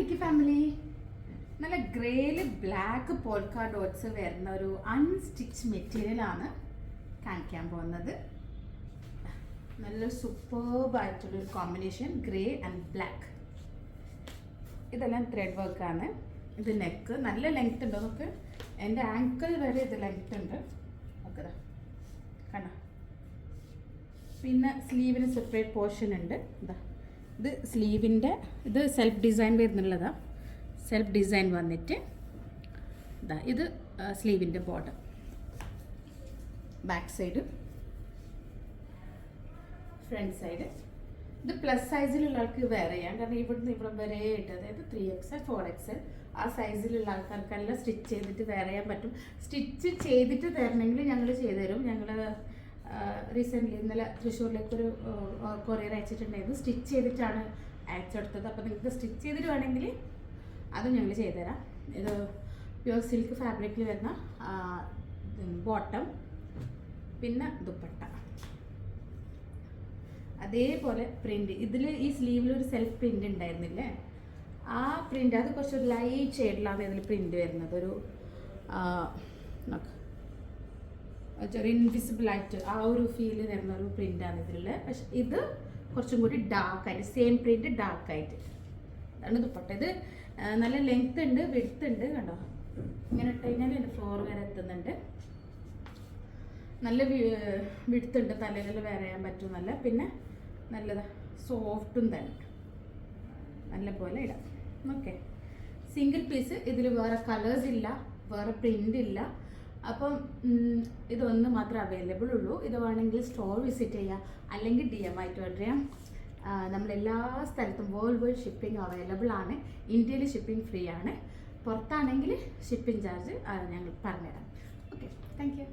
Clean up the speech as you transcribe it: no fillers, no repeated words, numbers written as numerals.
Milky family. നല്ല ഗ്രേയിൽ black polka dots വരുന്ന ഒരു അൺസ്റ്റിച്ച് മെറ്റീരിയലാണ് കാണിക്കാൻ പോകുന്നത്. നല്ല സൂപ്പർബായിട്ടുള്ളൊരു കോമ്പിനേഷൻ, ഗ്രേ ആൻഡ് ബ്ലാക്ക്. ഇതെല്ലാം ത്രെഡ് വർക്കാണ്. ഇത് നെക്ക് നല്ല ലെങ്ത് ഉണ്ട്. നമുക്ക് എൻ്റെ ആങ്കിൾ വരെ ഇത് ലെങ്ത് ഉണ്ട്. ഓക്കെ കാണാം. പിന്നെ സ്ലീവിന് സെപ്പറേറ്റ് പോർഷൻ ഉണ്ട്. ഇതാ ഇത് സ്ലീവിൻ്റെ ഇത് സെൽഫ് ഡിസൈൻ വരുന്നുള്ളതാണ്. സെൽഫ് ഡിസൈൻ വന്നിട്ട് ഇതാ ഇത് സ്ലീവിൻ്റെ border, back side, front side. ഇത് പ്ലസ് സൈസിലുള്ള ആൾക്ക് വേറെ ചെയ്യാം. കാരണം ഇവിടുന്ന് ഇവിടെ വരെ ഇട്ട്, അതായത് 3XL 4XL ആ സൈസിലുള്ള ആൾക്കാർക്കെല്ലാം സ്റ്റിച്ച് ചെയ്തിട്ട് വേറെ ചെയ്യാൻ പറ്റും. സ്റ്റിച്ച് ചെയ്തിട്ട് തരണമെങ്കിൽ ഞങ്ങൾ ചെയ്തു തരും. ഞങ്ങൾ റീസെൻ്റ്ലി ഇന്നലെ തൃശ്ശൂരിലേക്കൊരു കൊറിയർ അയച്ചിട്ടുണ്ടായിരുന്നു. സ്റ്റിച്ച് ചെയ്തിട്ടാണ് അയച്ചെടുത്തത്. അപ്പോൾ നിങ്ങൾക്ക് സ്റ്റിച്ച് ചെയ്തിട്ട് വേണമെങ്കിൽ അതും ഞങ്ങൾ ചെയ്തുതരാം. ഇത് പ്യുവർ സിൽക്ക് ഫാബ്രിക്കിൽ വരുന്ന ബോട്ടം, പിന്നെ ദുപ്പട്ട. അതേപോലെ പ്രിൻ്റ് ഇതിൽ ഈ സ്ലീവിലൊരു സെൽഫ് പ്രിൻ്റ് ഉണ്ടായിരുന്നില്ലേ, ആ പ്രിൻ്റ് അത് കുറച്ചൊരു ലൈറ്റ് ഷെയ്ഡിലാണ് ഇതിൽ പ്രിൻ്റ് വരുന്നത്. ഒരു ചെറിയ ഇൻവിസിബിളായിട്ട് ആ ഒരു ഫീല് തരുന്ന ഒരു പ്രിൻ്റാണ് ഇതിലുള്ളത്. പക്ഷെ ഇത് കുറച്ചും കൂടി ഡാർക്കായിട്ട്, സെയിം പ്രിൻ്റ് ഡാർക്കായിട്ട്. അതാണ് ദുപ്പട്ട. ഇത് നല്ല ലെങ്ത് ഉണ്ട്, വിഡ്ത്ത് ഉണ്ട്. കണ്ടോ, ഇങ്ങനെ ഇട്ട് കഴിഞ്ഞാൽ എൻ്റെ ഫ്ലോർ വരെ എത്തുന്നുണ്ട്. നല്ല വിഡ്ത്ത് ഉണ്ട്, തലയിൽ വേറെ ചെയ്യാൻ പറ്റും. നല്ല പിന്നെ നല്ലത് സോഫ്റ്റും തന്നെ, നല്ല പോലെ ഇടാം. Okay, single piece. ഇതിൽ വേറെ കളേഴ്സ് ഇല്ല, വേറെ പ്രിൻ്റ് ഇല്ല. അപ്പം ഇതൊന്ന് മാത്രമേ അവൈലബിൾ ഉള്ളൂ. ഇത് വേണമെങ്കിൽ സ്റ്റോർ വിസിറ്റ് ചെയ്യാം, അല്ലെങ്കിൽ DM ആയിട്ട് ഓർഡർ ചെയ്യാം. നമ്മളെല്ലാ സ്ഥലത്തും വേൾഡ് വൈഡ് ഷിപ്പിംഗ് അവൈലബിൾ ആണ്. ഇന്ത്യയിൽ ഷിപ്പിംഗ് ഫ്രീ ആണ്. പുറത്താണെങ്കിൽ ഷിപ്പിംഗ് ചാർജ് ഞങ്ങൾ പറഞ്ഞുതരാം. Okay, thank you.